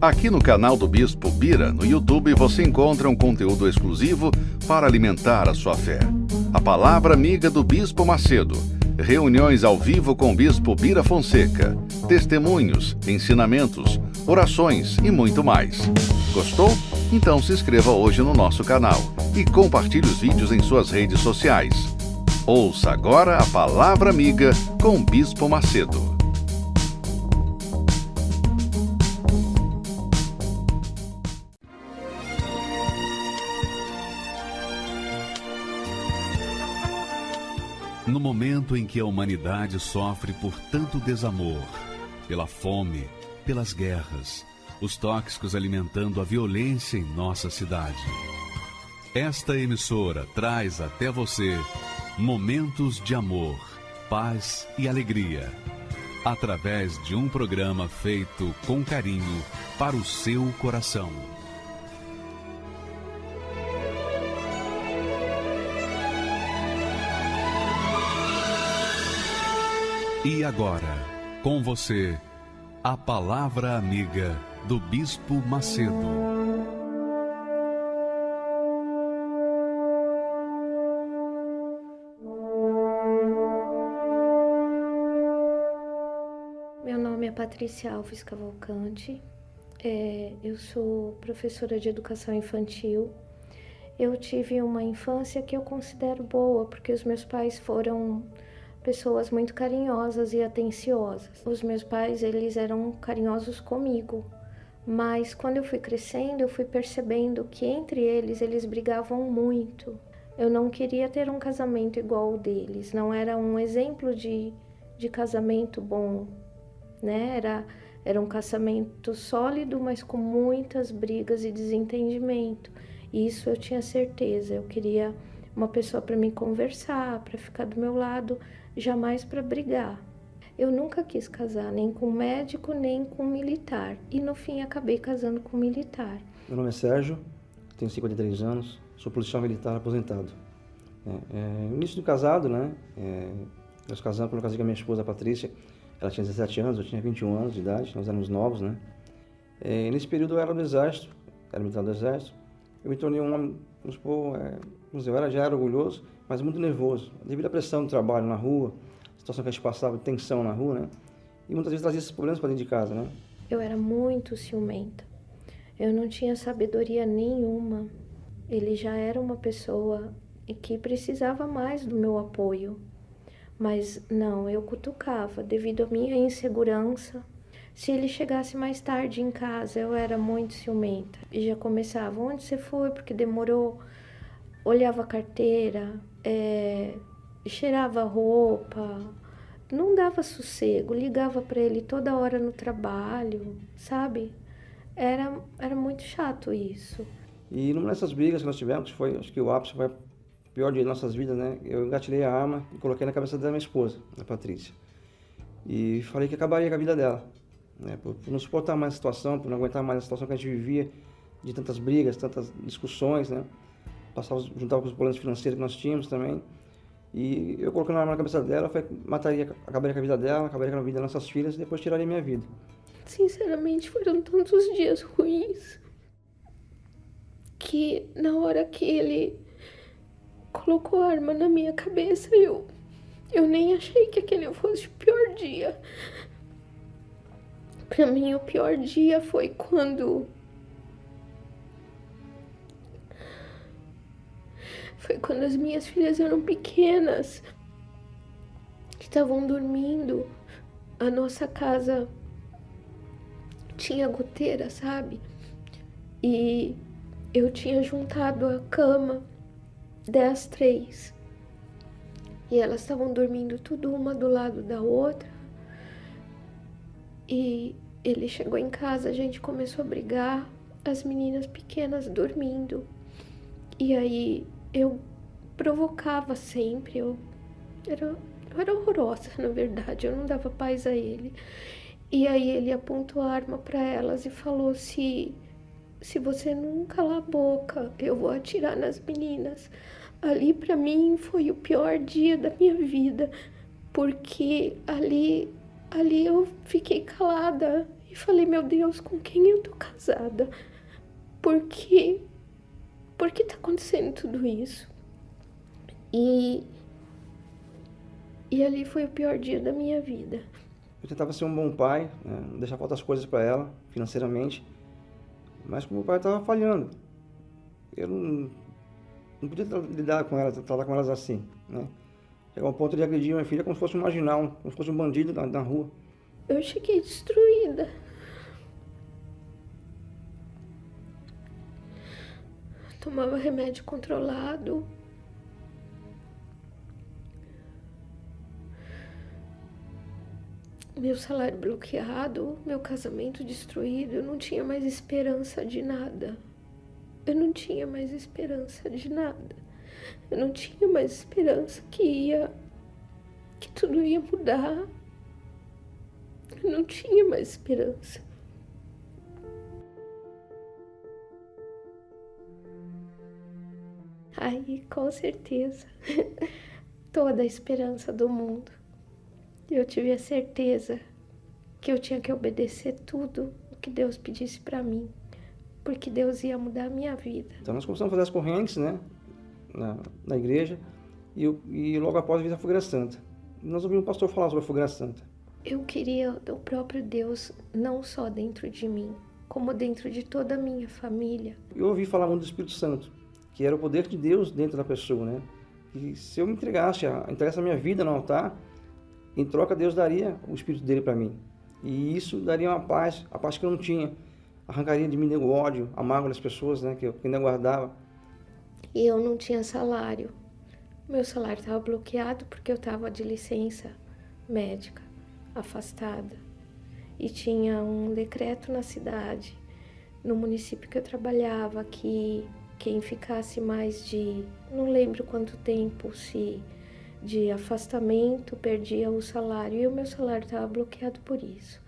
Aqui no canal do Bispo Bira, no YouTube, você encontra um conteúdo exclusivo para alimentar a sua fé. A Palavra Amiga do Bispo Macedo. Reuniões ao vivo com o Bispo Bira Fonseca. Testemunhos, ensinamentos, orações e muito mais. Gostou? Então se inscreva hoje no nosso canal e compartilhe os vídeos em suas redes sociais. Ouça agora a Palavra Amiga com o Bispo Macedo. No momento em que a humanidade sofre por tanto desamor, pela fome, pelas guerras, os tóxicos alimentando a violência em nossa cidade, esta emissora traz até você momentos de amor, paz e alegria, através de um programa feito com carinho para o seu coração. E agora, com você, a Palavra Amiga do Bispo Macedo. Meu nome é Patrícia Alves Cavalcante, eu sou professora de educação infantil. Eu tive uma infância que eu considero boa, porque os meus pais foram pessoas muito carinhosas e atenciosas. Os meus pais, eles eram carinhosos comigo, mas quando eu fui crescendo, eu fui percebendo que entre eles brigavam muito. Eu não queria ter um casamento igual ao deles, não era um exemplo de casamento bom, né? Era um casamento sólido, mas com muitas brigas e desentendimento. Isso eu tinha certeza, eu queria uma pessoa para me conversar, para ficar do meu lado, jamais para brigar. Eu nunca quis casar nem com médico, nem com militar. E no fim acabei casando com militar. Meu nome é Sérgio, tenho 53 anos, sou policial militar aposentado. No início do casado, né? Nós casamos, quando eu casei com a minha esposa, a Patrícia, ela tinha 17 anos, eu tinha 21 anos de idade, nós éramos novos, né? Nesse período eu era do Exército, era militar do Exército. Eu me tornei um homem, vamos supor, já era orgulhoso, mas muito nervoso, devido à pressão do trabalho na rua, a situação que a gente passava, de tensão na rua, né? E muitas vezes trazia esses problemas para dentro de casa, né? Eu era muito ciumenta, eu não tinha sabedoria nenhuma. Ele já era uma pessoa que precisava mais do meu apoio, mas não, eu cutucava devido à minha insegurança. Se ele chegasse mais tarde em casa, eu era muito ciumenta e já começava: onde você foi? Porque demorou. Olhava a carteira, cheirava a roupa, não dava sossego, ligava para ele toda hora no trabalho, sabe? Era muito chato isso. E numa dessas brigas que nós tivemos, acho que o ápice foi o pior dia de nossas vidas, né? Eu engatilhei a arma e coloquei na cabeça da minha esposa, a Patrícia. E falei que acabaria com a vida dela, né? Por não suportar mais a situação, por não aguentar mais a situação que a gente vivia, de tantas brigas, tantas discussões, né? Juntava com os problemas financeiros que nós tínhamos também. E eu colocando a arma na cabeça dela, acabaria com a vida dela, acabaria com a vida das nossas filhas e depois tiraria minha vida. Sinceramente, foram tantos dias ruins que na hora que ele colocou a arma na minha cabeça, eu nem achei que aquele fosse o pior dia. Pra mim, o pior dia foi quando as minhas filhas eram pequenas, estavam dormindo. A nossa casa tinha goteira, sabe? E eu tinha juntado a cama das 3. E elas estavam dormindo tudo uma do lado da outra. E ele chegou em casa, a gente começou a brigar, as meninas pequenas dormindo. E aí eu provocava sempre, eu era horrorosa, na verdade, eu não dava paz a ele. E aí ele apontou a arma para elas e falou: se você não calar a boca, eu vou atirar nas meninas. Ali para mim foi o pior dia da minha vida, porque ali ali eu fiquei calada e falei, meu Deus, com quem eu tô casada? Por quê? Por que tá acontecendo tudo isso? E ali foi o pior dia da minha vida. Eu tentava ser um bom pai, né, não deixar faltar as coisas para ela, financeiramente, mas como o pai estava falhando, eu não podia lidar com elas, tratar com elas assim, né? Chegar ao ponto de agredir minha filha como se fosse um marginal, como se fosse um bandido na rua. Eu cheguei destruída. Tomava remédio controlado. Meu salário bloqueado, meu casamento destruído. Eu não tinha mais esperança de nada. Eu não tinha mais esperança de nada. Eu não tinha mais esperança que tudo ia mudar. Eu não tinha mais esperança. Aí, com certeza, toda a esperança do mundo. Eu tive a certeza que eu tinha que obedecer tudo o que Deus pedisse para mim, porque Deus ia mudar a minha vida. Então nós começamos a fazer as correntes, né, na igreja, e logo após a Fogueira Santa. Nós ouvimos um pastor falar sobre a Fogueira Santa. Eu queria o próprio Deus não só dentro de mim, como dentro de toda a minha família. Eu ouvi falar muito do Espírito Santo, que era o poder de Deus dentro da pessoa, né? E se eu me entregasse a minha vida no altar, em troca Deus daria o Espírito dele para mim. E isso daria uma paz, a paz que eu não tinha. Arrancaria de mim o ódio, a mágoa das pessoas, né, que eu ainda guardava. E eu não tinha salário. Meu salário estava bloqueado porque eu estava de licença médica, afastada. E tinha um decreto na cidade, no município que eu trabalhava, que quem ficasse mais de, não lembro quanto tempo, se de afastamento, perdia o salário. E o meu salário estava bloqueado por isso.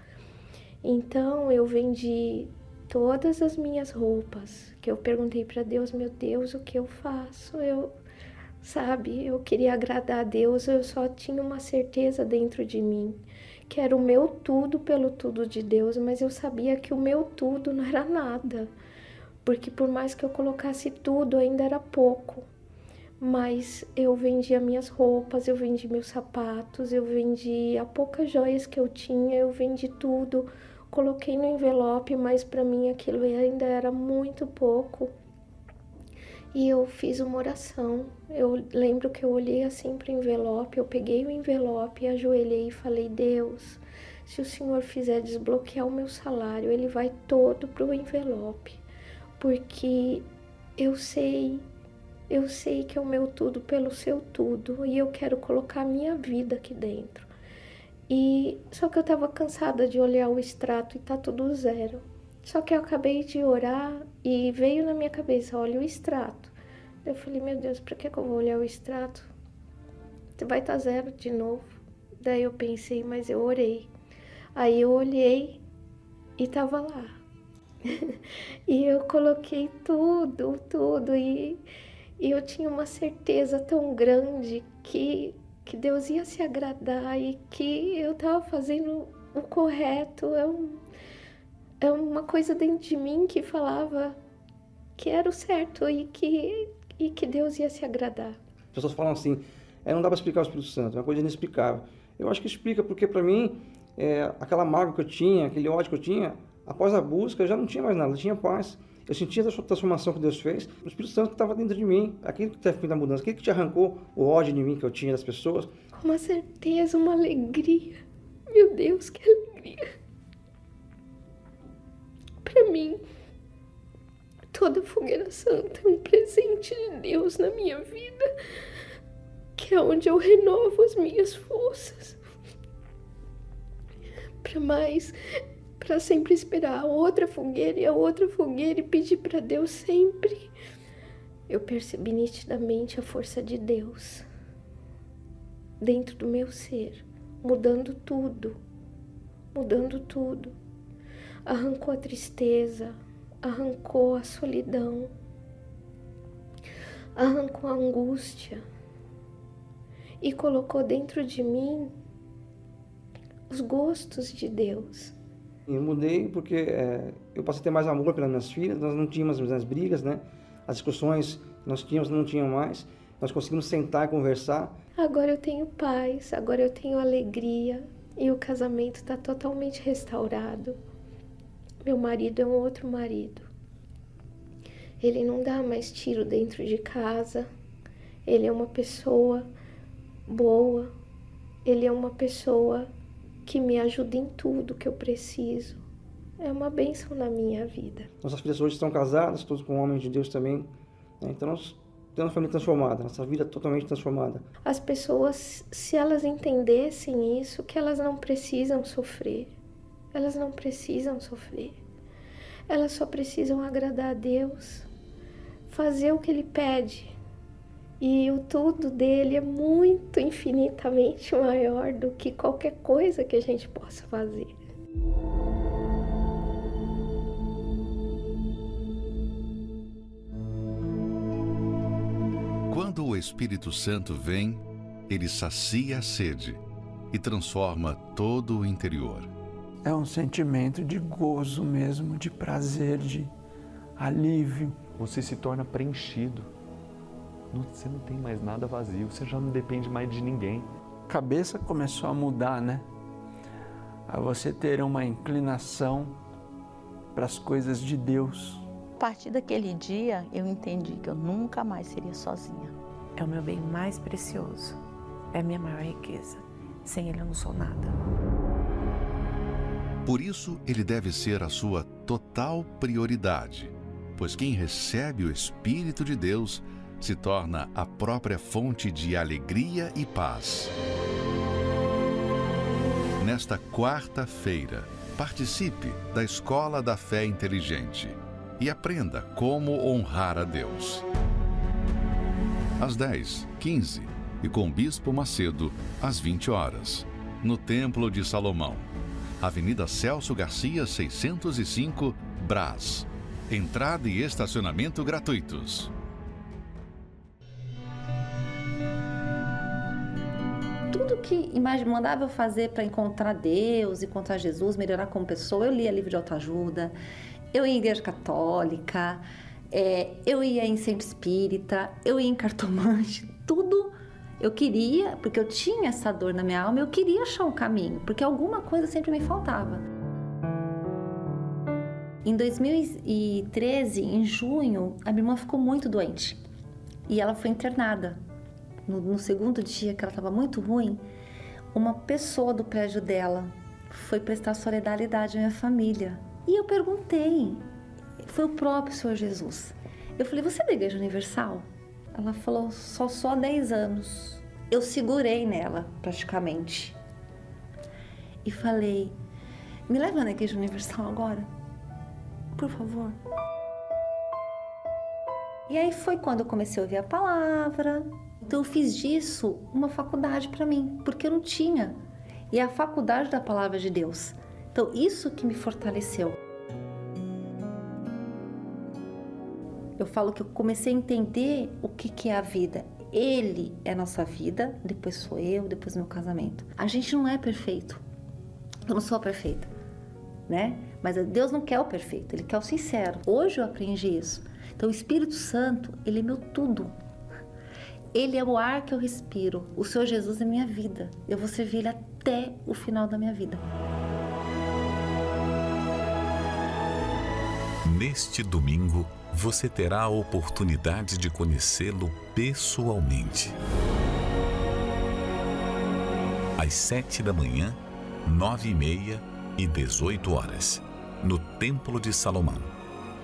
Então eu vendi todas as minhas roupas, que eu perguntei para Deus, meu Deus, o que eu faço? Eu queria agradar a Deus, eu só tinha uma certeza dentro de mim, que era o meu tudo pelo tudo de Deus, mas eu sabia que o meu tudo não era nada, porque por mais que eu colocasse tudo, ainda era pouco. Mas eu vendi as minhas roupas, eu vendi meus sapatos, eu vendi as poucas joias que eu tinha, eu vendi tudo, coloquei no envelope, mas para mim aquilo ainda era muito pouco. E eu fiz uma oração. Eu lembro que eu olhei assim para o envelope, eu peguei o envelope, ajoelhei e falei, Deus, se o Senhor fizer desbloquear o meu salário, ele vai todo para o envelope, porque eu sei que é o meu tudo pelo seu tudo e eu quero colocar a minha vida aqui dentro. E só que eu tava cansada de olhar o extrato e tá tudo zero. Só que eu acabei de orar e veio na minha cabeça, olha o extrato. Eu falei, meu Deus, pra que eu vou olhar o extrato? Vai estar zero de novo. Daí eu pensei, mas eu orei. Aí eu olhei e tava lá. E eu coloquei tudo. E eu tinha uma certeza tão grande que Deus ia se agradar e que eu estava fazendo o correto. É uma coisa dentro de mim que falava que era o certo e que Deus ia se agradar. As pessoas falam assim, não dá para explicar o Espírito Santo, é uma coisa inexplicável. Eu acho que explica porque para mim, aquela mágoa que eu tinha, aquele ódio que eu tinha, após a busca eu já não tinha mais nada, eu tinha paz. Eu sentia a transformação que Deus fez, o Espírito Santo que estava dentro de mim, aquilo que teve feito a mudança, aquilo que te arrancou o ódio de mim que eu tinha das pessoas. Uma certeza, uma alegria. Meu Deus, que alegria. Para mim, toda Fogueira Santa é um presente de Deus na minha vida, que é onde eu renovo as minhas forças. Para sempre esperar a outra fogueira e pedir para Deus sempre. Eu percebi nitidamente a força de Deus dentro do meu ser, mudando tudo. Arrancou a tristeza, arrancou a solidão, arrancou a angústia e colocou dentro de mim os gostos de Deus. Eu mudei porque eu passei a ter mais amor pelas minhas filhas, nós não tínhamos as brigas, né? As discussões que nós tínhamos não tinham mais, nós conseguimos sentar e conversar. Agora eu tenho paz, agora eu tenho alegria e o casamento está totalmente restaurado. Meu marido é um outro marido. Ele não dá mais tiro dentro de casa. Ele é uma pessoa boa. Ele é uma pessoa que me ajuda em tudo que eu preciso. É uma bênção na minha vida. Nossas filhas hoje estão casadas, todos com homens de Deus também, né? Então nós temos uma família transformada, nossa vida totalmente transformada. As pessoas, se elas entendessem isso, que elas não precisam sofrer. Elas não precisam sofrer. Elas só precisam agradar a Deus, fazer o que Ele pede. E o tudo dele é muito, infinitamente maior do que qualquer coisa que a gente possa fazer. Quando o Espírito Santo vem, ele sacia a sede e transforma todo o interior. É um sentimento de gozo mesmo, de prazer, de alívio. Você se torna preenchido. Você não tem mais nada vazio, você já não depende mais de ninguém. A cabeça começou a mudar, né? A você ter uma inclinação para as coisas de Deus. A partir daquele dia, eu entendi que eu nunca mais seria sozinha. É o meu bem mais precioso, é a minha maior riqueza. Sem ele eu não sou nada. Por isso, ele deve ser a sua total prioridade, pois quem recebe o Espírito de Deus se torna a própria fonte de alegria e paz. Nesta quarta-feira, participe da Escola da Fé Inteligente e aprenda como honrar a Deus. Às 10, 15 e com o Bispo Macedo, às 20 horas, no Templo de Salomão, Avenida Celso Garcia, 605, Brás. Entrada e estacionamento gratuitos. Tudo que mandava eu fazer para encontrar Deus, encontrar Jesus, melhorar como pessoa, eu lia livro de autoajuda, eu ia em igreja católica, eu ia em centro espírita, eu ia em cartomante, tudo eu queria, porque eu tinha essa dor na minha alma, eu queria achar um caminho, porque alguma coisa sempre me faltava. Em 2013, em junho, a minha irmã ficou muito doente e ela foi internada. No segundo dia que ela estava muito ruim, uma pessoa do prédio dela foi prestar solidariedade à minha família. E eu perguntei, foi o próprio Senhor Jesus. Eu falei, você é da Igreja Universal? Ela falou, só sou há 10 anos. Eu segurei nela, praticamente. E falei, me leva na Igreja Universal agora? Por favor. E aí foi quando eu comecei a ouvir a palavra. Então eu fiz disso uma faculdade para mim, porque eu não tinha. E é a faculdade da palavra de Deus. Então isso que me fortaleceu. Eu falo que eu comecei a entender o que é a vida. Ele é a nossa vida, depois sou eu, depois meu casamento. A gente não é perfeito. Eu não sou perfeita, né? Mas Deus não quer o perfeito, Ele quer o sincero. Hoje eu aprendi isso. Então o Espírito Santo, Ele é meu tudo. Ele é o ar que eu respiro. O Senhor Jesus é minha vida. Eu vou servir Ele até o final da minha vida. Neste domingo, você terá a oportunidade de conhecê-lo pessoalmente. Às 7 da manhã, 9h30 e 18 horas, no Templo de Salomão,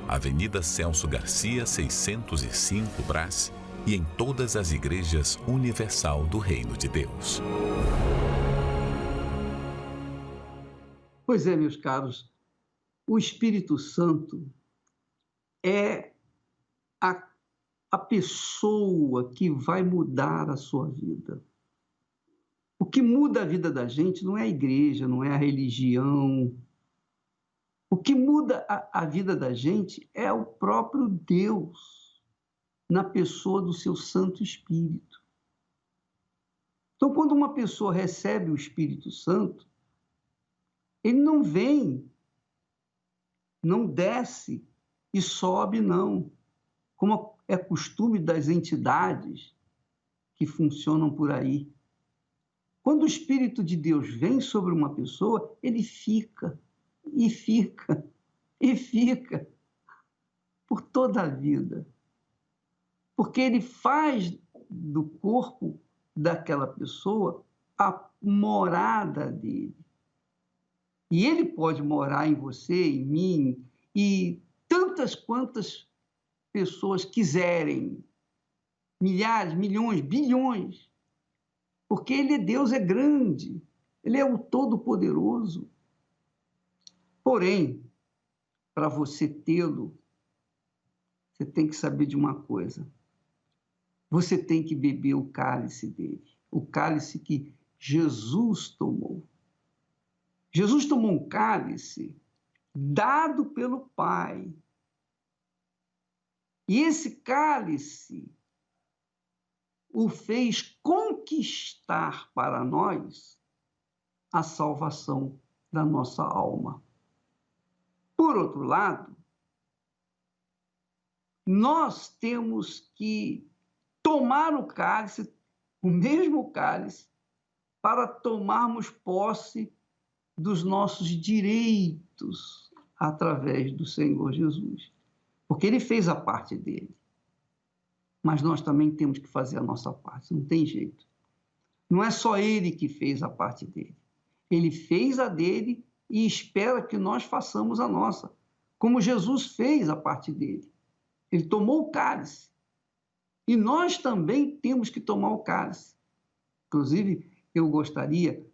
Avenida Celso Garcia, 605, Brás, e em todas as igrejas universal do Reino de Deus. Pois é, meus caros, o Espírito Santo é a pessoa que vai mudar a sua vida. O que muda a vida da gente não é a igreja, não é a religião. O que muda a vida da gente é o próprio Deus, na pessoa do seu Santo Espírito. Então, quando uma pessoa recebe o Espírito Santo, Ele não vem, não desce e sobe, não. Como é costume das entidades que funcionam por aí. Quando o Espírito de Deus vem sobre uma pessoa, ele fica, e fica, e fica, por toda a vida. Porque ele faz do corpo daquela pessoa a morada dele. E ele pode morar em você, em mim, e tantas quantas pessoas quiserem. Milhares, milhões, bilhões. Porque ele é Deus, é grande. Ele é o Todo-Poderoso. Porém, para você tê-lo, você tem que saber de uma coisa. Você tem que beber o cálice dele. O cálice que Jesus tomou. Jesus tomou um cálice dado pelo Pai. E esse cálice o fez conquistar para nós a salvação da nossa alma. Por outro lado, nós temos que tomar o cálice, o mesmo cálice, para tomarmos posse dos nossos direitos através do Senhor Jesus. Porque ele fez a parte dele. Mas nós também temos que fazer a nossa parte, não tem jeito. Não é só ele que fez a parte dele. Ele fez a dele e espera que nós façamos a nossa. Como Jesus fez a parte dele. Ele tomou o cálice. E nós também temos que tomar o cálice. Inclusive, eu gostaria,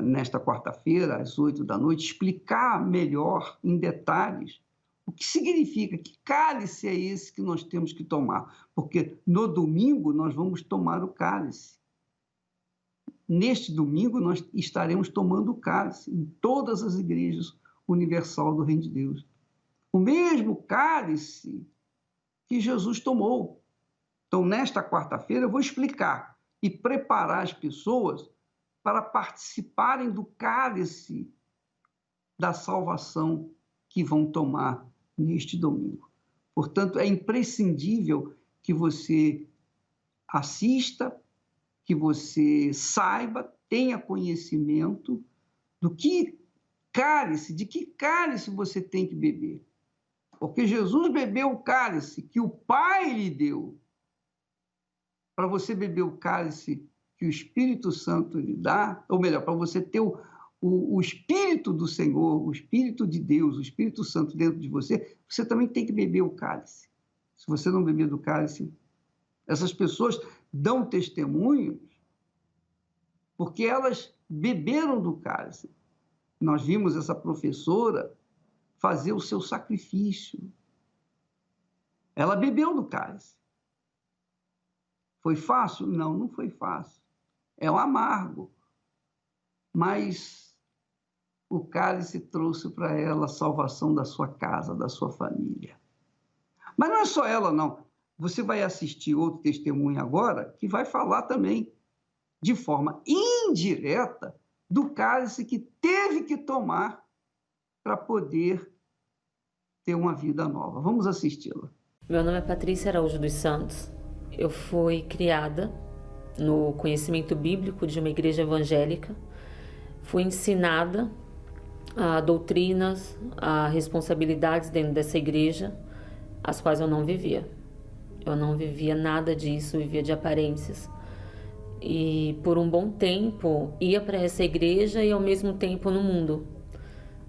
nesta quarta-feira, às 20h, explicar melhor, em detalhes, o que significa, que cálice é esse que nós temos que tomar. Porque no domingo nós vamos tomar o cálice. Neste domingo nós estaremos tomando o cálice em todas as igrejas universal do Reino de Deus. O mesmo cálice que Jesus tomou. Então, nesta quarta-feira, eu vou explicar e preparar as pessoas para participarem do cálice da salvação que vão tomar neste domingo. Portanto, é imprescindível que você assista, que você saiba, tenha conhecimento do que cálice, de que cálice você tem que beber. Porque Jesus bebeu o cálice que o Pai lhe deu. Para você beber o cálice que o Espírito Santo lhe dá, ou melhor, para você ter o Espírito do Senhor, o Espírito de Deus, o Espírito Santo dentro de você, você também tem que beber o cálice. Se você não beber do cálice, essas pessoas dão testemunhos porque elas beberam do cálice. Nós vimos essa professora fazer o seu sacrifício. Ela bebeu do cálice. Foi fácil? Não, não foi fácil. É um amargo. Mas o cálice trouxe para ela a salvação da sua casa, da sua família. Mas não é só ela, não. Você vai assistir outro testemunho agora que vai falar também, de forma indireta, do cálice que teve que tomar para poder ter uma vida nova. Vamos assisti-la. Meu nome é Patrícia Araújo dos Santos. Eu fui criada no conhecimento bíblico de uma igreja evangélica. Fui ensinada a doutrinas, a responsabilidades dentro dessa igreja, as quais eu não vivia. Eu não vivia nada disso, vivia de aparências. E por um bom tempo ia para essa igreja e ao mesmo tempo no mundo.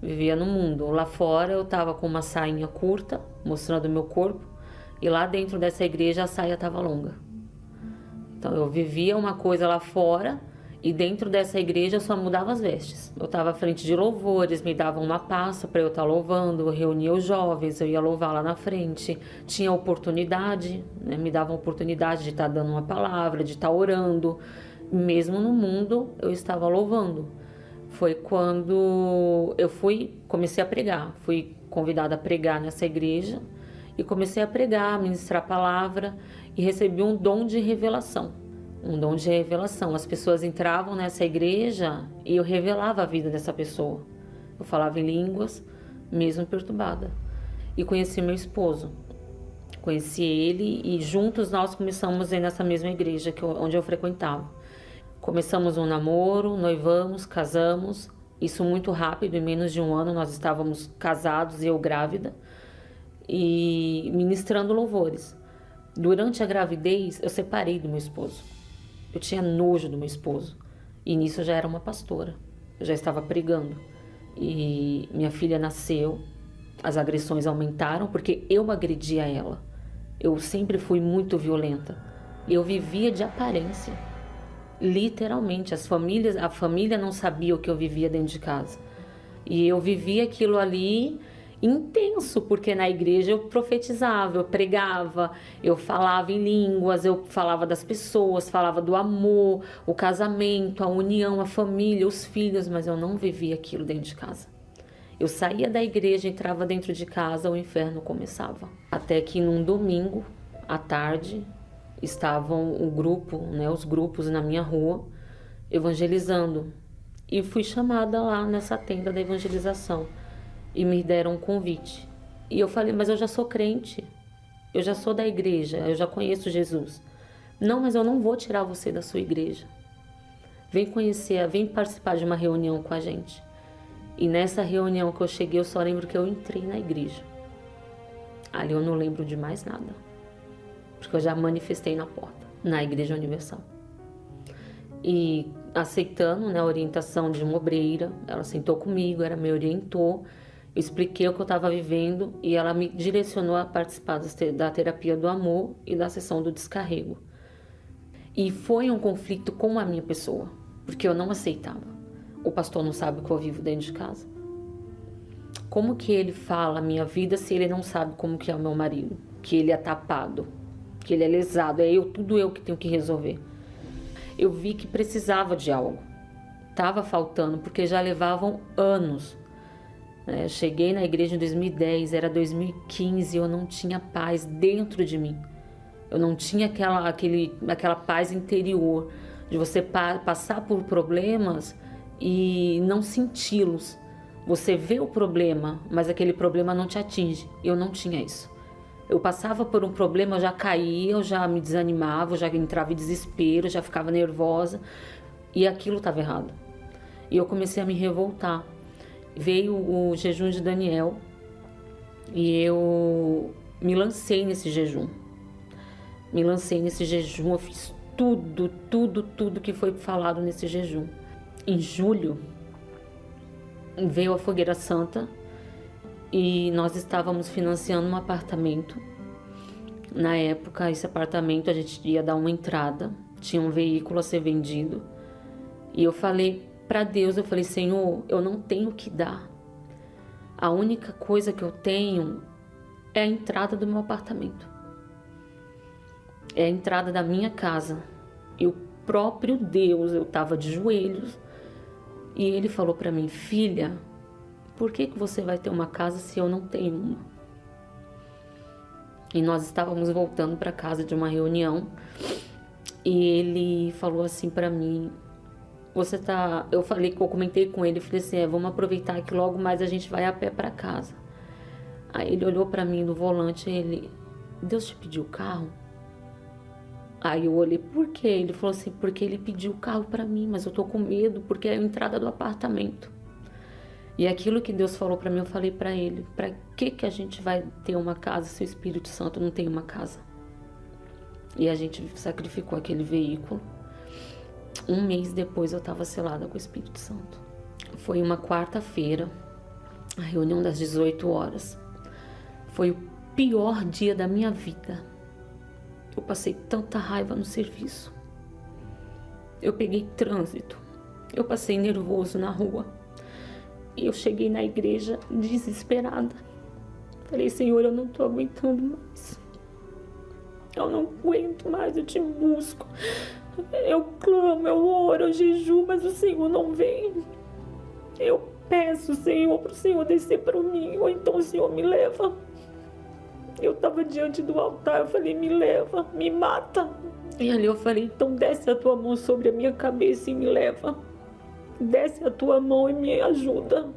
Vivia no mundo. Lá fora eu estava com uma sainha curta, mostrando o meu corpo, e lá dentro dessa igreja a saia estava longa. Então eu vivia uma coisa lá fora e dentro dessa igreja eu só mudava as vestes. Eu estava à frente de louvores, me davam uma pasta para eu estar louvando, eu reunia os jovens, eu ia louvar lá na frente. Tinha oportunidade, né? Me davam oportunidade de estar dando uma palavra, de estar orando. Mesmo no mundo eu estava louvando. Foi quando eu comecei a pregar. Fui convidada a pregar nessa igreja e comecei a pregar, a ministrar a palavra e recebi um dom de revelação. Um dom de revelação. As pessoas entravam nessa igreja e eu revelava a vida dessa pessoa. Eu falava em línguas, mesmo perturbada. E conheci meu esposo. Conheci ele e juntos nós começamos a ir nessa mesma igreja onde eu frequentava. Começamos um namoro, noivamos, casamos. Isso muito rápido, em menos de um ano nós estávamos casados e eu grávida. E ministrando louvores. Durante a gravidez, eu separei do meu esposo. Eu tinha nojo do meu esposo. E nisso eu já era uma pastora. Eu já estava pregando. E minha filha nasceu. As agressões aumentaram porque eu agredia ela. Eu sempre fui muito violenta. Eu vivia de aparência. Literalmente. A família não sabia o que eu vivia dentro de casa. E eu vivia aquilo ali intenso, porque na igreja eu profetizava, eu pregava, eu falava em línguas, eu falava das pessoas, falava do amor, o casamento, a união, a família, os filhos, mas eu não vivia aquilo dentro de casa. Eu saía da igreja, entrava dentro de casa, o inferno começava. Até que num domingo, à tarde, estavam os grupos na minha rua, evangelizando. E fui chamada lá nessa tenda da evangelização. E me deram um convite. E eu falei, mas eu já sou crente. Eu já sou da igreja, eu já conheço Jesus. Não, mas eu não vou tirar você da sua igreja. Vem participar de uma reunião com a gente. E nessa reunião que eu cheguei, eu só lembro que eu entrei na igreja. Ali eu não lembro de mais nada. Porque eu já manifestei na porta, na Igreja Universal. E aceitando, a orientação de uma obreira, ela sentou comigo, ela me orientou. Eu expliquei o que eu estava vivendo e ela me direcionou a participar da terapia do amor e da sessão do descarrego. E foi um conflito com a minha pessoa, porque eu não aceitava. O pastor não sabe o que eu vivo dentro de casa. Como que ele fala a minha vida se ele não sabe como que é o meu marido? Que ele é tapado, que ele é lesado, tudo eu que tenho que resolver. Eu vi que precisava de algo. Estava faltando, porque já levavam anos. Cheguei na igreja em 2010, era 2015, eu não tinha paz dentro de mim. Eu não tinha aquela paz interior de você passar por problemas e não senti-los. Você vê o problema, mas aquele problema não te atinge. Eu não tinha isso. Eu passava por um problema, eu já caía, eu já me desanimava, eu já entrava em desespero, eu já ficava nervosa e aquilo estava errado. E eu comecei a me revoltar. Veio o jejum de Daniel e eu me lancei nesse jejum. Eu fiz tudo que foi falado nesse jejum. Em julho, veio a Fogueira Santa e nós estávamos financiando um apartamento. Na época, esse apartamento a gente ia dar uma entrada, tinha um veículo a ser vendido. E eu falei para Deus, Senhor, eu não tenho o que dar. A única coisa que eu tenho é a entrada do meu apartamento. É a entrada da minha casa. E o próprio Deus, eu estava de joelhos, e ele falou para mim, filha, por que você vai ter uma casa se eu não tenho uma? E nós estávamos voltando para casa de uma reunião, e ele falou assim para mim, eu comentei com ele, falei assim, vamos aproveitar que logo mais a gente vai a pé para casa. Aí ele olhou para mim no volante, Deus te pediu carro? Aí eu olhei, por quê? Ele falou assim, porque ele pediu o carro para mim, mas eu tô com medo, porque é a entrada do apartamento. E aquilo que Deus falou para mim, eu falei para ele, para que a gente vai ter uma casa se o Espírito Santo não tem uma casa? E a gente sacrificou aquele veículo. Um mês depois eu estava selada com o Espírito Santo. Foi uma quarta-feira, a reunião das 18 horas. Foi o pior dia da minha vida. Eu passei tanta raiva no serviço. Eu peguei trânsito. Eu passei nervoso na rua. E eu cheguei na igreja desesperada. Falei, Senhor, eu não estou aguentando mais. Eu não aguento mais, eu te busco. Eu clamo, eu oro, eu jejuo, mas o Senhor não vem. Eu peço, Senhor, para o Senhor descer para mim, ou então o Senhor me leva. Eu estava diante do altar, eu falei, me leva, me mata. E ali eu falei, então desce a tua mão sobre a minha cabeça e me leva. Desce a tua mão e me ajuda.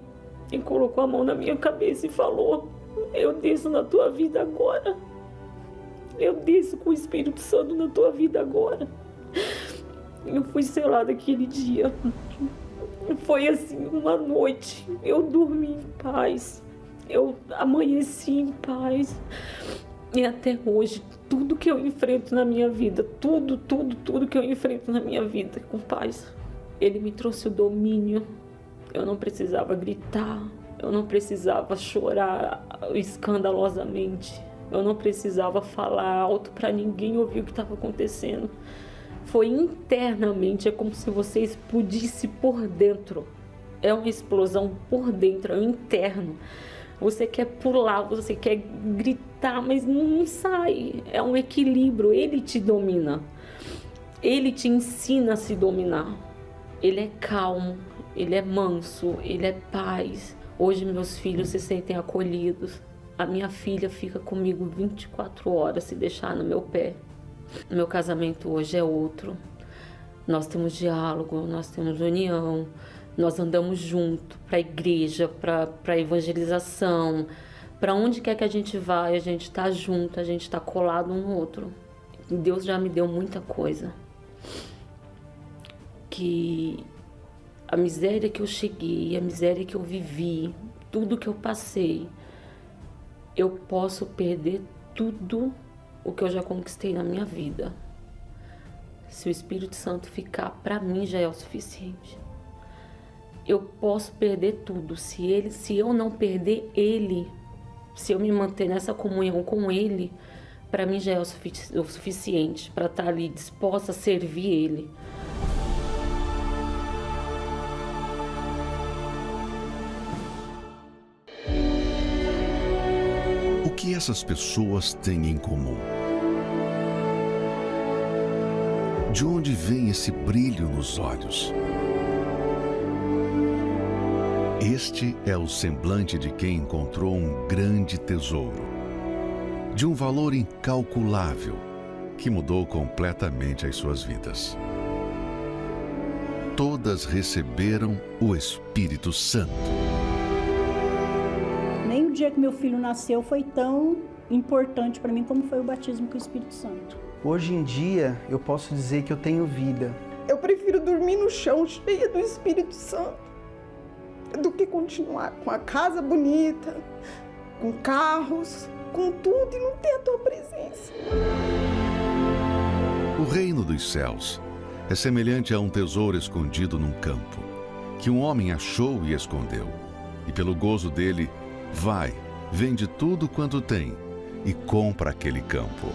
e colocou a mão na minha cabeça e falou: eu desço na tua vida agora. Eu desço com o Espírito Santo na tua vida agora. Eu fui selada aquele dia. Foi assim, uma noite. Eu dormi em paz. Eu amanheci em paz. E até hoje, tudo que eu enfrento na minha vida, tudo que eu enfrento na minha vida com paz, Ele me trouxe o domínio. Eu não precisava gritar, eu não precisava chorar escandalosamente, eu não precisava falar alto para ninguém ouvir o que estava acontecendo. Foi internamente, é como se você explodisse por dentro. É uma explosão por dentro, é o interno. Você quer pular, você quer gritar, mas não sai. É um equilíbrio, Ele te domina. Ele te ensina a se dominar. Ele é calmo, Ele é manso, Ele é paz. Hoje meus filhos se sentem acolhidos. A minha filha fica comigo 24 horas se deixar no meu pé. Meu casamento hoje é outro. Nós temos diálogo, nós temos união. Nós andamos junto para a igreja, para a evangelização. Para onde quer que a gente vá, a gente está junto, a gente está colado um no outro. Deus já me deu muita coisa. Que a miséria que eu cheguei, a miséria que eu vivi, tudo que eu passei, eu posso perder tudo o que eu já conquistei na minha vida. Se o Espírito Santo ficar, para mim já é o suficiente. Eu posso perder tudo. Se eu não perder Ele, se eu me manter nessa comunhão com Ele, para mim já é o suficiente para estar ali disposta a servir Ele. O que essas pessoas têm em comum? De onde vem esse brilho nos olhos? Este é o semblante de quem encontrou um grande tesouro, de um valor incalculável, que mudou completamente as suas vidas. Todas receberam o Espírito Santo. Nem o dia que meu filho nasceu foi tão importante para mim como foi o batismo com o Espírito Santo. Hoje em dia, eu posso dizer que eu tenho vida. Eu prefiro dormir no chão cheia do Espírito Santo do que continuar com a casa bonita, com carros, com tudo e não ter a tua presença. O reino dos céus é semelhante a um tesouro escondido num campo, que um homem achou e escondeu. E pelo gozo dele, vai, vende tudo quanto tem e compra aquele campo.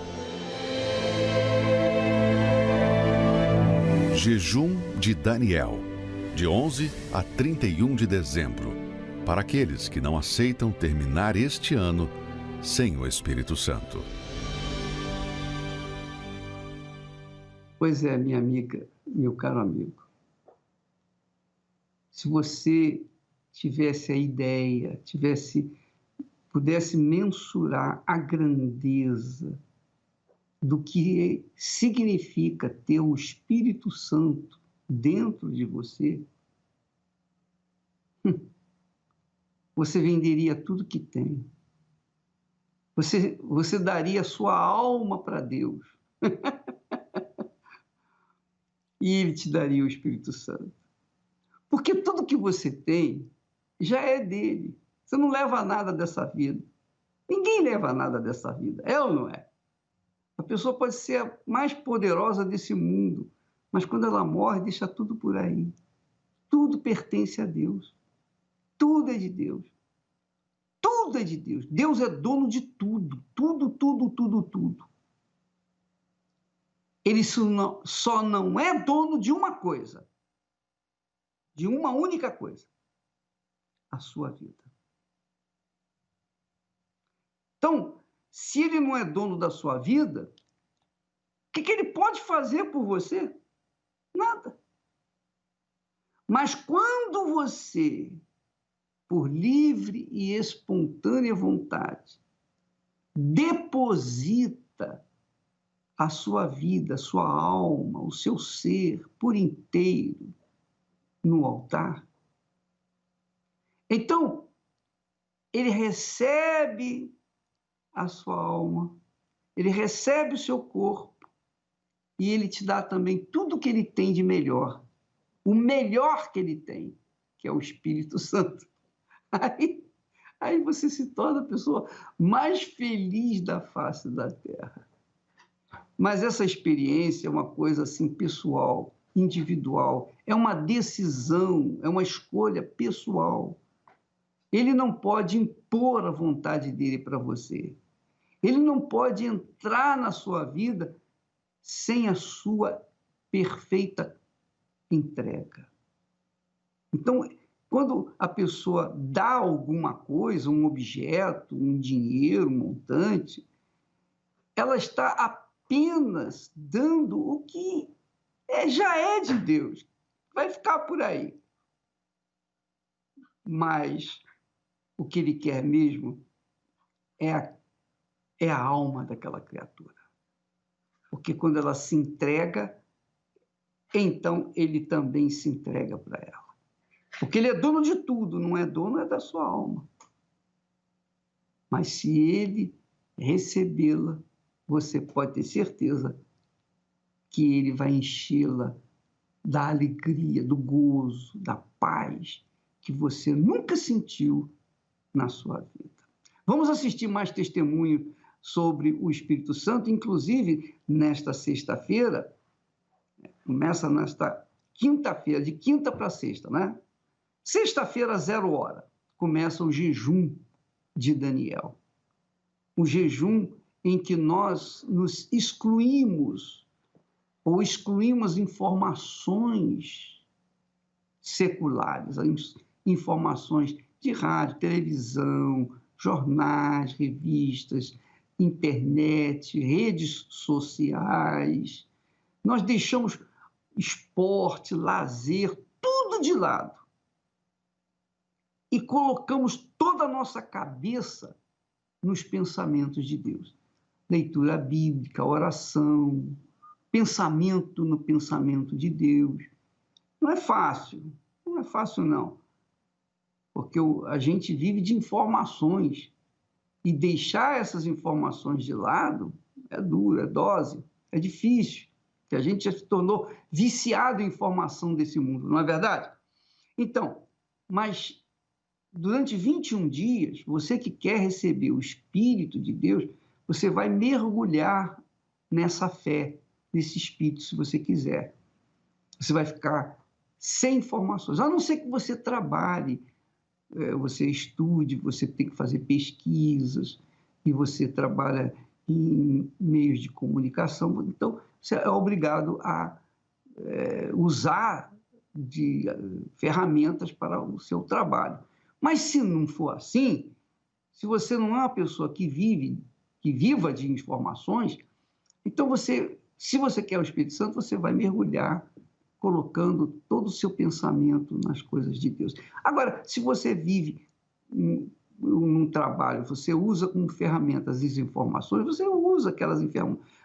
Jejum de Daniel, de 11 a 31 de dezembro, para aqueles que não aceitam terminar este ano sem o Espírito Santo. Pois é, minha amiga, meu caro amigo. Se você tivesse a ideia, pudesse mensurar a grandeza do que significa ter o Espírito Santo dentro de você, você venderia tudo que tem. Você daria sua alma para Deus. E Ele te daria o Espírito Santo. Porque tudo que você tem já é dele. Você não leva nada dessa vida. Ninguém leva nada dessa vida. É ou não é? A pessoa pode ser a mais poderosa desse mundo, mas quando ela morre, deixa tudo por aí. Tudo pertence a Deus. Tudo é de Deus. Tudo é de Deus. Deus é dono de tudo. Tudo, tudo, tudo, tudo. Ele só não é dono de uma coisa. De uma única coisa. A sua vida. Então, se ele não é dono da sua vida, o que ele pode fazer por você? Nada. Mas quando você, por livre e espontânea vontade, deposita a sua vida, a sua alma, o seu ser por inteiro no altar, então ele recebe a sua alma, ele recebe o seu corpo e ele te dá também tudo o que ele tem de melhor. O melhor que ele tem, que é o Espírito Santo. Aí você se torna a pessoa mais feliz da face da terra. Mas essa experiência é uma coisa assim pessoal, individual, é uma decisão, é uma escolha pessoal. Ele não pode impor a vontade dele para você. Ele não pode entrar na sua vida sem a sua perfeita entrega. Então, quando a pessoa dá alguma coisa, um objeto, um dinheiro, um montante, ela está apenas dando o que já é de Deus. Vai ficar por aí. Mas o que ele quer mesmo é a alma daquela criatura. Porque quando ela se entrega, então ele também se entrega para ela. Porque ele é dono de tudo, não é dono da sua alma. Mas se ele recebê-la, você pode ter certeza que ele vai enchê-la da alegria, do gozo, da paz que você nunca sentiu na sua vida. Vamos assistir mais testemunho sobre o Espírito Santo, inclusive nesta sexta-feira, começa nesta quinta-feira, de quinta para sexta, né? Sexta-feira, 0 hora, começa o jejum de Daniel. O jejum em que nós nos excluímos, ou excluímos informações seculares, informações de rádio, televisão, jornais, revistas, internet, redes sociais. Nós deixamos esporte, lazer, tudo de lado. E colocamos toda a nossa cabeça nos pensamentos de Deus. Leitura bíblica, oração, pensamento no pensamento de Deus. Não é fácil não. Porque a gente vive de informações e deixar essas informações de lado é duro, é dose, é difícil. Porque a gente já se tornou viciado em informação desse mundo, não é verdade? Então, mas durante 21 dias, você que quer receber o Espírito de Deus, você vai mergulhar nessa fé, nesse Espírito, se você quiser. Você vai ficar sem informações, a não ser que você trabalhe, você estude, você tem que fazer pesquisas, e você trabalha em meios de comunicação, então você é obrigado a usar de ferramentas para o seu trabalho. Mas se não for assim, se você não é uma pessoa que viva de informações, então se você quer o Espírito Santo, você vai mergulhar colocando todo o seu pensamento nas coisas de Deus. Agora, se você vive num trabalho, você usa como ferramentas as informações, você usa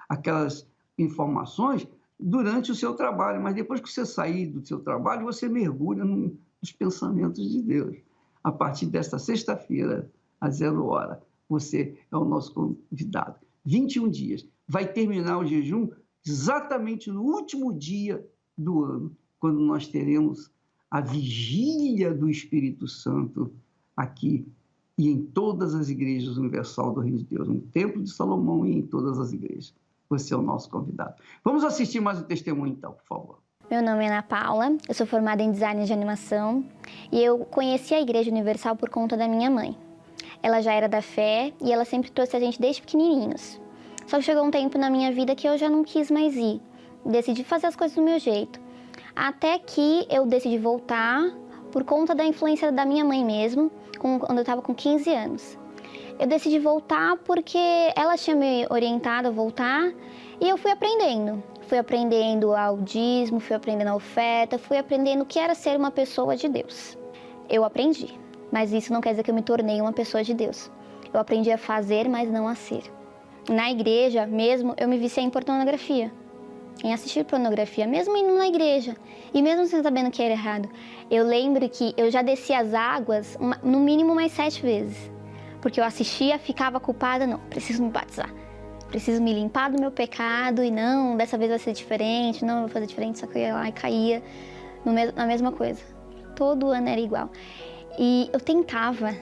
aquelas informações durante o seu trabalho, mas depois que você sair do seu trabalho, você mergulha nos pensamentos de Deus. A partir desta sexta-feira, às 0 hora, você é o nosso convidado. 21 dias. Vai terminar o jejum exatamente no último dia do ano, quando nós teremos a vigília do Espírito Santo aqui e em todas as igrejas universal do Reino de Deus, no Templo de Salomão e em todas as igrejas. Você é o nosso convidado. Vamos assistir mais um testemunho, então, por favor. Meu nome é Ana Paula, eu sou formada em design de animação e eu conheci a Igreja Universal por conta da minha mãe. Ela já era da fé e ela sempre trouxe a gente desde pequenininhos. Só que chegou um tempo na minha vida que eu já não quis mais ir. Decidi fazer as coisas do meu jeito. Até que eu decidi voltar por conta da influência da minha mãe mesmo, quando eu estava com 15 anos. Eu decidi voltar porque ela tinha me orientado a voltar e eu fui aprendendo. Fui aprendendo o dízimo, fui aprendendo a oferta, fui aprendendo o que era ser uma pessoa de Deus. Eu aprendi, mas isso não quer dizer que eu me tornei uma pessoa de Deus. Eu aprendi a fazer, mas não a ser. Na igreja mesmo, eu me viciei em pornografia, em assistir pornografia, mesmo indo na igreja, e mesmo sem sabendo que era errado. Eu lembro que eu já desci as águas, no mínimo mais 7 vezes. porque eu assistia, ficava culpada, não, preciso me batizar. Preciso me limpar do meu pecado e não, dessa vez vai ser diferente, não, eu vou fazer diferente, só que eu ia lá e caía na mesma coisa. Todo ano era igual. E eu tentava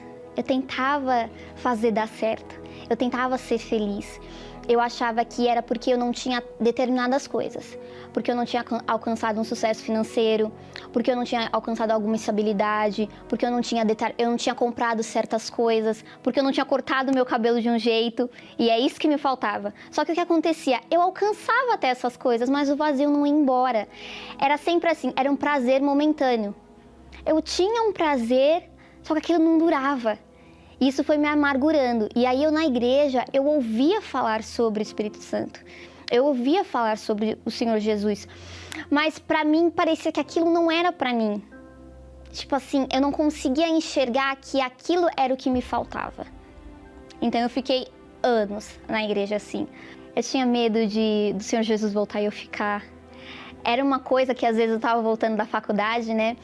fazer dar certo, eu tentava ser feliz. Eu achava que era porque eu não tinha determinadas coisas, porque eu não tinha alcançado um sucesso financeiro, porque eu não tinha alcançado alguma estabilidade, porque eu não tinha comprado certas coisas, porque eu não tinha cortado meu cabelo de um jeito, e é isso que me faltava. Só que o que acontecia? Eu alcançava até essas coisas, mas o vazio não ia embora. Era sempre assim, era um prazer momentâneo. Eu tinha um prazer, só que aquilo não durava. Isso foi me amargurando. E aí eu na igreja, eu ouvia falar sobre o Espírito Santo. Eu ouvia falar sobre o Senhor Jesus. Mas para mim parecia que aquilo não era para mim. Tipo assim, eu não conseguia enxergar que aquilo era o que me faltava. Então eu fiquei anos na igreja assim. Eu tinha medo do Senhor Jesus voltar e eu ficar. Era uma coisa que às vezes eu estava voltando da faculdade, né?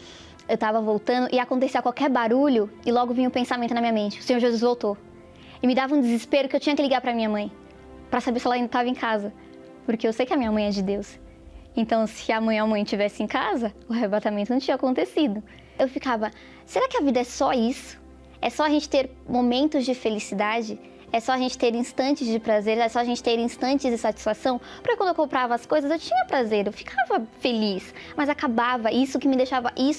Eu estava voltando e acontecia qualquer barulho e logo vinha o pensamento na minha mente, o Senhor Jesus voltou. E me dava um desespero que eu tinha que ligar para minha mãe, para saber se ela ainda estava em casa, porque eu sei que a minha mãe é de Deus. Então, se a mãe estivesse em casa, o arrebatamento não tinha acontecido. Eu ficava, será que a vida é só isso? É só a gente ter momentos de felicidade? É só a gente ter instantes de prazer? É só a gente ter instantes de satisfação? Porque quando eu comprava as coisas, eu tinha prazer, eu ficava feliz. Mas acabava, isso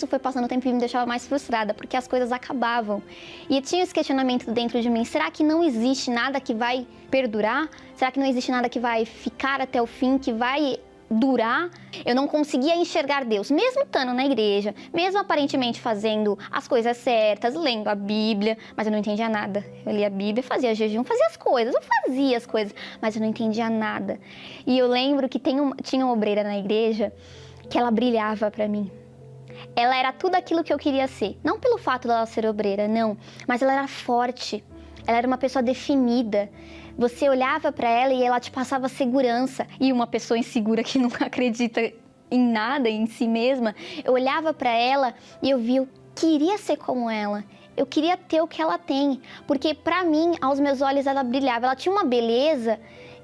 foi passando o tempo e me deixava mais frustrada, porque as coisas acabavam. E tinha esse questionamento dentro de mim, será que não existe nada que vai perdurar? Será que não existe nada que vai ficar até o fim, que vai durar? Eu não conseguia enxergar Deus, mesmo estando na igreja, mesmo aparentemente fazendo as coisas certas, lendo a Bíblia, mas eu não entendia nada. Eu lia a Bíblia, fazia jejum, fazia as coisas, mas eu não entendia nada. E eu lembro que tinha uma obreira na igreja que ela brilhava para mim. Ela era tudo aquilo que eu queria ser, não pelo fato dela ser obreira, não, mas ela era forte, ela era uma pessoa definida. Você olhava para ela e ela te passava segurança. E uma pessoa insegura que não acredita em nada, em si mesma, eu olhava para ela e eu via, eu queria ser como ela. Eu queria ter o que ela tem. Porque para mim, aos meus olhos, ela brilhava. Ela tinha uma beleza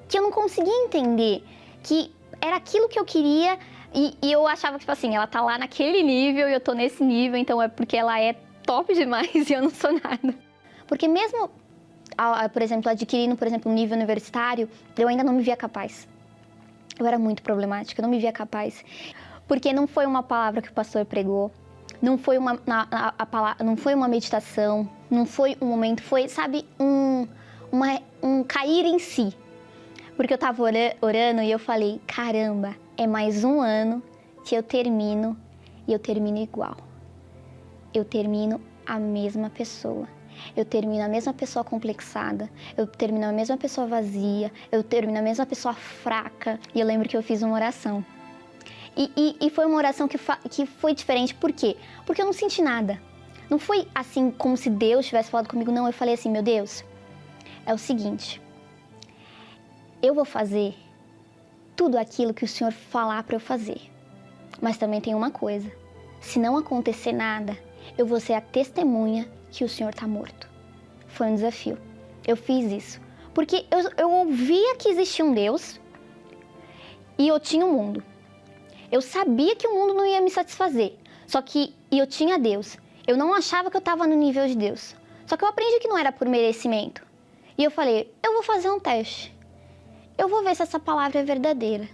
que eu não conseguia entender. Que era aquilo que eu queria e eu achava que, tipo assim, ela tá lá naquele nível e eu tô nesse nível, então é porque ela é top demais e eu não sou nada. Porque mesmo, por exemplo, adquirindo, um nível universitário, eu ainda não me via capaz. Eu era muito problemática, eu não me via capaz. Porque não foi uma palavra que o pastor pregou, não foi não foi uma meditação, não foi um momento, foi, sabe, um cair em si. Porque eu tava orando e eu falei, caramba, é mais um ano que eu termino e eu termino igual. Eu termino a mesma pessoa. Eu termino a mesma pessoa complexada, eu termino a mesma pessoa vazia, eu termino a mesma pessoa fraca. E eu lembro que eu fiz uma oração. E foi uma oração que foi diferente. Por quê? Porque eu não senti nada. Não foi assim como se Deus tivesse falado comigo, não. Eu falei assim, meu Deus, é o seguinte, eu vou fazer tudo aquilo que o Senhor falar para eu fazer. Mas também tem uma coisa, se não acontecer nada, eu vou ser a testemunha que o Senhor está morto. Foi um desafio. Eu fiz isso. Porque eu ouvia que existia um Deus e eu tinha um mundo. Eu sabia que o mundo não ia me satisfazer. Só que eu tinha Deus. Eu não achava que eu estava no nível de Deus. Só que eu aprendi que não era por merecimento. E eu falei, eu vou fazer um teste. Eu vou ver se essa palavra é verdadeira.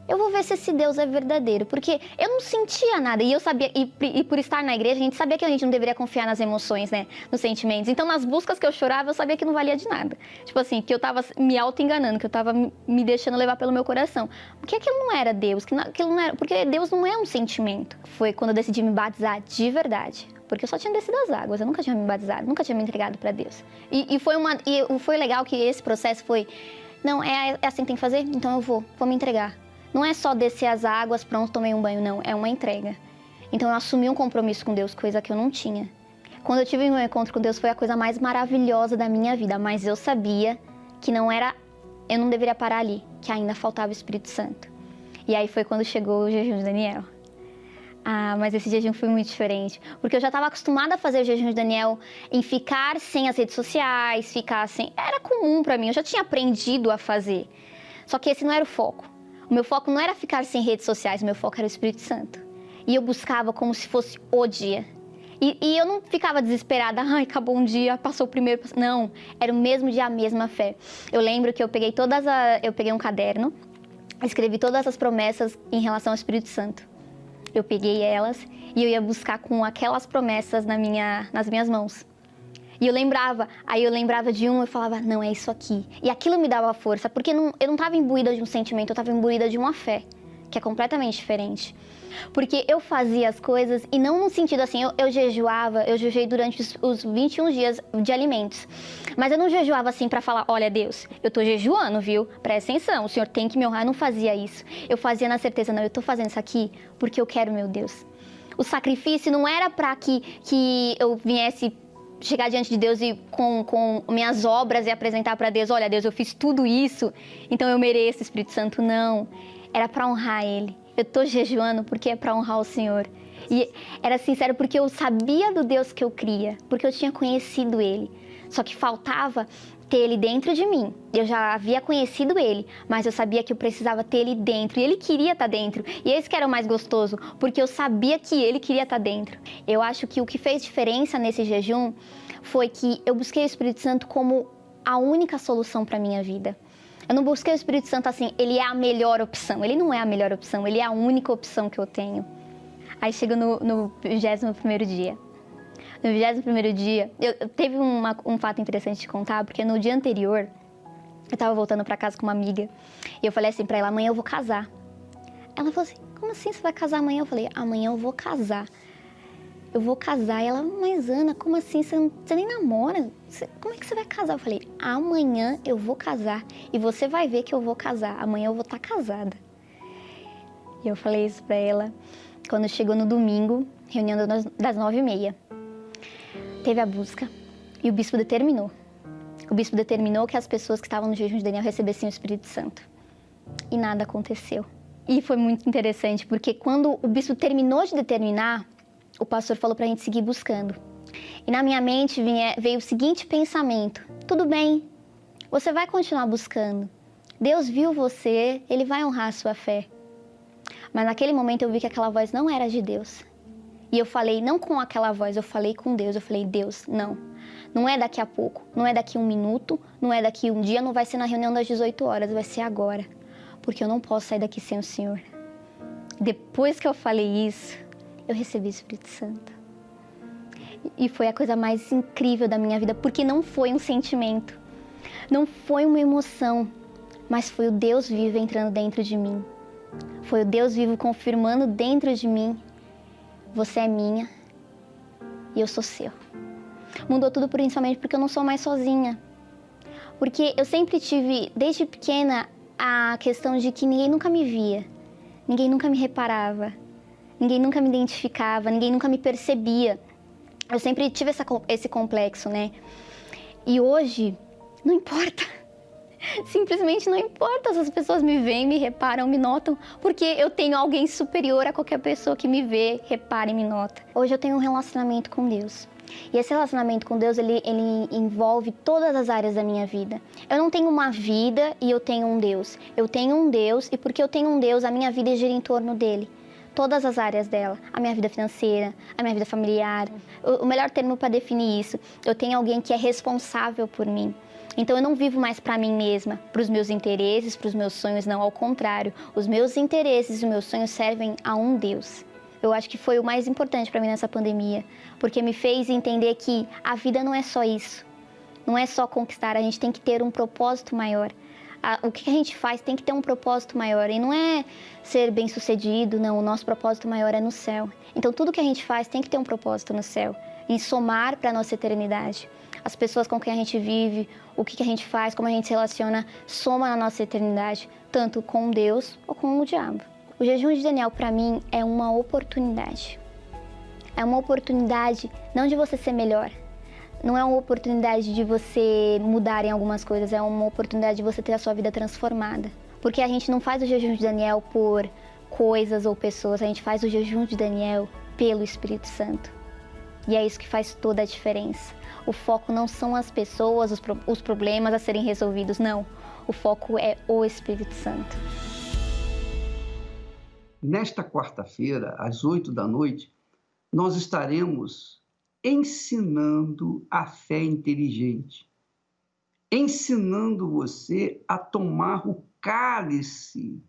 Eu vou ver se esse Deus é verdadeiro, porque eu não sentia nada, e eu sabia, e por estar na igreja, a gente sabia que a gente não deveria confiar nas emoções, né, nos sentimentos. Então, nas buscas que eu chorava, eu sabia que não valia de nada. Tipo assim, que eu tava me auto-enganando, que eu tava me deixando levar pelo meu coração. Porque aquilo não era Deus, aquilo não era, porque Deus não é um sentimento. Foi quando eu decidi me batizar de verdade. Porque eu só tinha descido as águas, eu nunca tinha me batizado, nunca tinha me entregado para Deus. E foi legal que esse processo foi, não, é assim que tem que fazer? Então eu vou me entregar. Não é só descer as águas, pronto, tomei um banho, não. É uma entrega. Então eu assumi um compromisso com Deus, coisa que eu não tinha. Quando eu tive meu encontro com Deus, foi a coisa mais maravilhosa da minha vida. Mas eu sabia que eu não deveria parar ali, que ainda faltava o Espírito Santo. E aí foi quando chegou o jejum de Daniel. Ah, mas esse jejum foi muito diferente, porque eu já estava acostumada a fazer o jejum de Daniel em ficar sem as redes sociais, ficar sem... Era comum para mim, eu já tinha aprendido a fazer. Só que esse não era o foco. O meu foco não era ficar sem redes sociais, o meu foco era o Espírito Santo. E eu buscava como se fosse o dia. E eu não ficava desesperada, ai, acabou um dia, passou o primeiro... Não, era o mesmo dia, a mesma fé. Eu lembro que eu peguei um caderno, escrevi todas as promessas em relação ao Espírito Santo. Eu peguei elas e eu ia buscar com aquelas promessas nas minhas mãos. E eu lembrava de um e falava, não, é isso aqui. E aquilo me dava força, porque eu não estava imbuída de um sentimento, eu estava imbuída de uma fé, que é completamente diferente. Porque eu fazia as coisas, e não no sentido assim, eu jejuei durante os 21 dias de alimentos. Mas eu não jejuava assim para falar, olha Deus, eu tô jejuando, viu? Presta atenção, o Senhor tem que me honrar. Eu não fazia isso. Eu fazia na certeza, não, eu tô fazendo isso aqui porque eu quero, meu Deus. O sacrifício não era para que eu viesse chegar diante de Deus e com minhas obras e apresentar para Deus, olha Deus, eu fiz tudo isso, então eu mereço o Espírito Santo. Não, era para honrar Ele. Eu tô jejuando porque é para honrar o Senhor. E era sincero porque eu sabia do Deus que eu cria, porque eu tinha conhecido Ele. Só que faltava ter Ele dentro de mim. Eu já havia conhecido Ele, mas eu sabia que eu precisava ter Ele dentro. E Ele queria estar dentro. E esse que era o mais gostoso, porque eu sabia que Ele queria estar dentro. Eu acho que o que fez diferença nesse jejum foi que eu busquei o Espírito Santo como a única solução para a minha vida. Eu não busquei o Espírito Santo assim, ele é a melhor opção. Ele não é a melhor opção, ele é a única opção que eu tenho. Aí chega no 21º dia. No 21º dia, teve um fato interessante de contar, porque no dia anterior, eu tava voltando para casa com uma amiga, e eu falei assim pra ela, amanhã eu vou casar. Ela falou assim, como assim você vai casar amanhã? Eu falei, amanhã eu vou casar. Eu vou casar. E ela, mas Ana, como assim? Você nem namora? Como é que você vai casar? Eu falei, amanhã eu vou casar. E você vai ver que eu vou casar. Amanhã eu vou estar casada. E eu falei isso pra ela. Quando chegou no domingo, reunião das 9h30. Teve a busca. E o bispo determinou. O bispo determinou que as pessoas que estavam no jejum de Daniel recebessem o Espírito Santo. E nada aconteceu. E foi muito interessante, porque quando o bispo terminou de determinar, o pastor falou pra gente seguir buscando. E na minha mente veio o seguinte pensamento, tudo bem, você vai continuar buscando. Deus viu você, Ele vai honrar a sua fé. Mas naquele momento eu vi que aquela voz não era de Deus. E eu falei, não com aquela voz, eu falei com Deus. Eu falei, Deus, não é daqui a pouco, não é daqui 1 minuto, não é daqui 1 dia, não vai ser na reunião das 18 horas, vai ser agora. Porque eu não posso sair daqui sem o Senhor. Depois que eu falei isso, eu recebi o Espírito Santo. E foi a coisa mais incrível da minha vida, porque não foi um sentimento, não foi uma emoção, mas foi o Deus vivo entrando dentro de mim. Foi o Deus vivo confirmando dentro de mim, você é minha e eu sou seu. Mudou tudo principalmente porque eu não sou mais sozinha. Porque eu sempre tive, desde pequena, a questão de que ninguém nunca me via, ninguém nunca me reparava. Ninguém nunca me identificava, ninguém nunca me percebia. Eu sempre tive esse complexo, né? E hoje, não importa. Simplesmente não importa se as pessoas me veem, me reparam, me notam, porque eu tenho alguém superior a qualquer pessoa que me vê, repara e me nota. Hoje eu tenho um relacionamento com Deus. E esse relacionamento com Deus, ele envolve todas as áreas da minha vida. Eu não tenho uma vida e eu tenho um Deus. Eu tenho um Deus e porque eu tenho um Deus, a minha vida gira em torno dele. Todas as áreas dela, a minha vida financeira, a minha vida familiar. O melhor termo para definir isso, eu tenho alguém que é responsável por mim. Então eu não vivo mais para mim mesma, para os meus interesses, para os meus sonhos, não, ao contrário. Os meus interesses e os meus sonhos servem a um Deus. Eu acho que foi o mais importante para mim nessa pandemia, porque me fez entender que a vida não é só isso. Não é só conquistar, a gente tem que ter um propósito maior. O que a gente faz tem que ter um propósito maior, e não é ser bem-sucedido, não, o nosso propósito maior é no céu. Então tudo que a gente faz tem que ter um propósito no céu, em somar para a nossa eternidade. As pessoas com quem a gente vive, o que a gente faz, como a gente se relaciona, soma na nossa eternidade, tanto com Deus ou com o diabo. O jejum de Daniel, para mim, é uma oportunidade. É uma oportunidade não de você ser melhor, não é uma oportunidade de você mudar em algumas coisas, é uma oportunidade de você ter a sua vida transformada. Porque a gente não faz o jejum de Daniel por coisas ou pessoas, a gente faz o jejum de Daniel pelo Espírito Santo. E é isso que faz toda a diferença. O foco não são as pessoas, os problemas a serem resolvidos, não. O foco é o Espírito Santo. Nesta quarta-feira, às 20h, nós estaremos ensinando a fé inteligente, ensinando você a tomar o cálice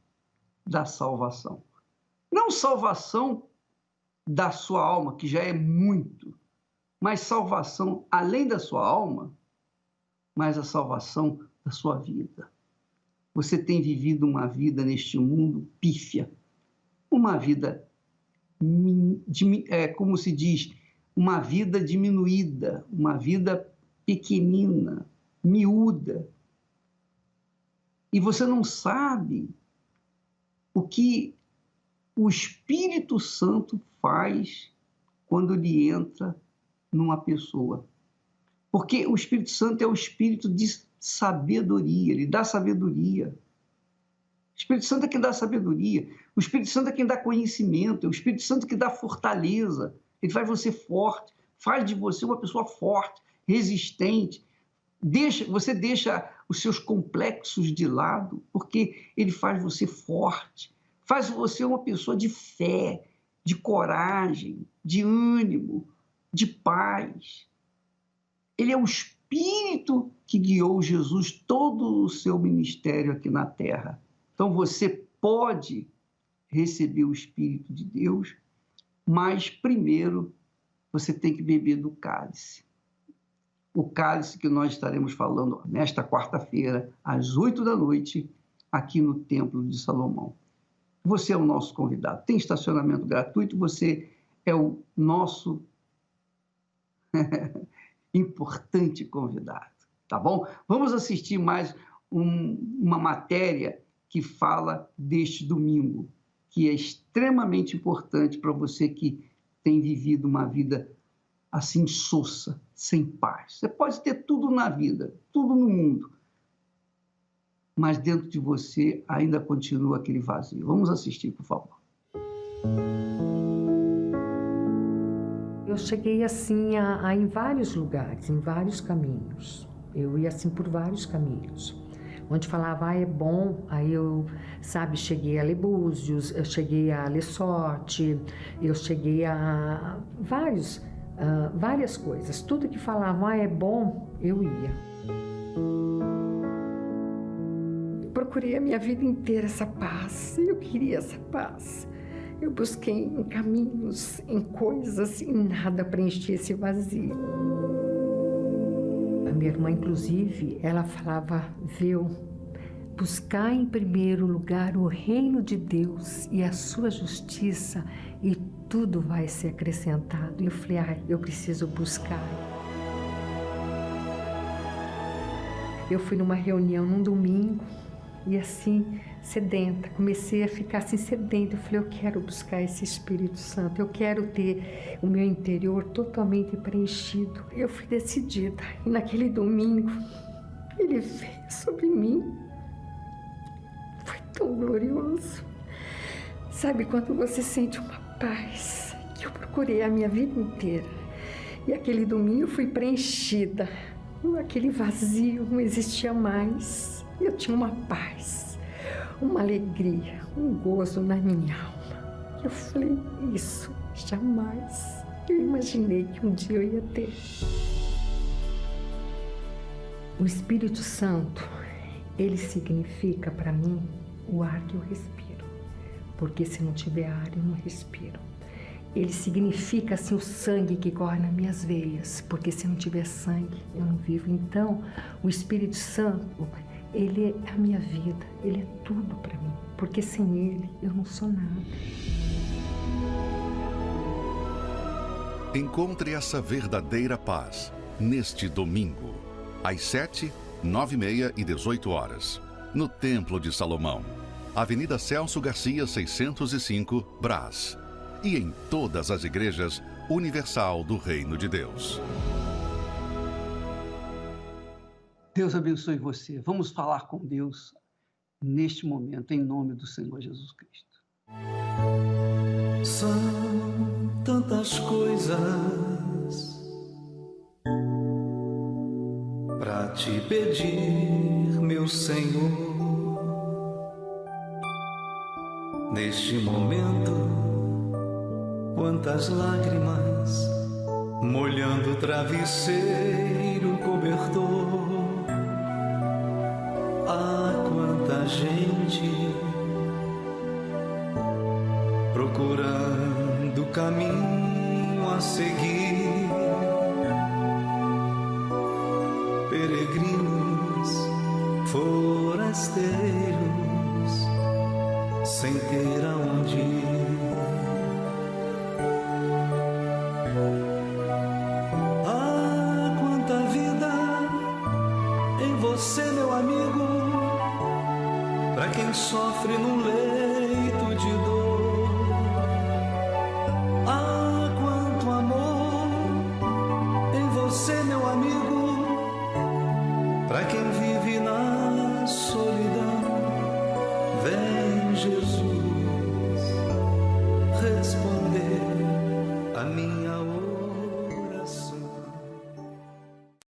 da salvação. Não salvação da sua alma, que já é muito, mas salvação além da sua alma, mas a salvação da sua vida. Você tem vivido uma vida neste mundo pífia, uma vida, como se diz, uma vida diminuída, uma vida pequenina, miúda. E você não sabe o que o Espírito Santo faz quando ele entra numa pessoa. Porque o Espírito Santo é o Espírito de sabedoria, ele dá sabedoria. O Espírito Santo é quem dá sabedoria. O Espírito Santo é quem dá conhecimento. É o Espírito Santo que dá fortaleza. Ele faz você forte, faz de você uma pessoa forte, resistente. Você deixa os seus complexos de lado, porque ele faz você forte. Faz você uma pessoa de fé, de coragem, de ânimo, de paz. Ele é o Espírito que guiou Jesus todo o seu ministério aqui na Terra. Então você pode receber o Espírito de Deus, mas primeiro você tem que beber do cálice. O cálice que nós estaremos falando nesta quarta-feira, às 20h, aqui no Templo de Salomão. Você é o nosso convidado. Tem estacionamento gratuito, você é o nosso importante convidado, tá bom? Vamos assistir mais uma matéria que fala deste domingo, que é extremamente importante para você que tem vivido uma vida assim insossa, sem paz. Você pode ter tudo na vida, tudo no mundo, mas dentro de você ainda continua aquele vazio. Vamos assistir, por favor. Eu cheguei assim em vários lugares, em vários caminhos. Eu ia assim por vários caminhos. Onde falava, é bom, aí eu, cheguei a ler Búzios, eu cheguei a ler Sorte, eu cheguei a várias coisas. Tudo que falava, é bom, eu ia. Eu procurei a minha vida inteira essa paz, eu queria essa paz. Eu busquei em caminhos, em coisas, e nada preenchia esse vazio. A minha irmã, inclusive, ela falava, buscar em primeiro lugar o reino de Deus e a sua justiça e tudo vai ser acrescentado. E eu falei, eu preciso buscar. Eu fui numa reunião num domingo e assim, sedenta, comecei a ficar assim sedenta. Eu falei, eu quero buscar esse Espírito Santo, eu quero ter o meu interior totalmente preenchido. Eu fui decidida e naquele domingo ele veio sobre mim. Foi tão glorioso. Sabe quando você sente uma paz que eu procurei a minha vida inteira e aquele domingo eu fui preenchida. Aquele vazio não existia mais. Eu tinha uma paz, uma alegria, um gozo na minha alma. Eu falei, isso jamais eu imaginei que um dia eu ia ter. O Espírito Santo, ele significa para mim o ar que eu respiro, porque se não tiver ar eu não respiro. Ele significa assim o sangue que corre nas minhas veias, porque se não tiver sangue eu não vivo. Então, o Espírito Santo, ele é a minha vida, ele é tudo para mim, porque sem ele eu não sou nada. Encontre essa verdadeira paz neste domingo, às 7, 9h30 e 18h, no Templo de Salomão, Avenida Celso Garcia, 605, Brás, e em todas as igrejas Universal do Reino de Deus. Deus abençoe você. Vamos falar com Deus neste momento, em nome do Senhor Jesus Cristo. São tantas coisas pra te pedir, meu Senhor. Neste momento, quantas lágrimas molhando o travesseiro cobertor. Ah, quanta gente procurando caminho a seguir, peregrinos, forasteiros, sem ter aonde ir. Ah, quanta vida em você, meu amigo, pra quem sofre num leito de dor. Ah, quanto amor em você, meu amigo, pra quem vive na solidão. Vem, Jesus, responde.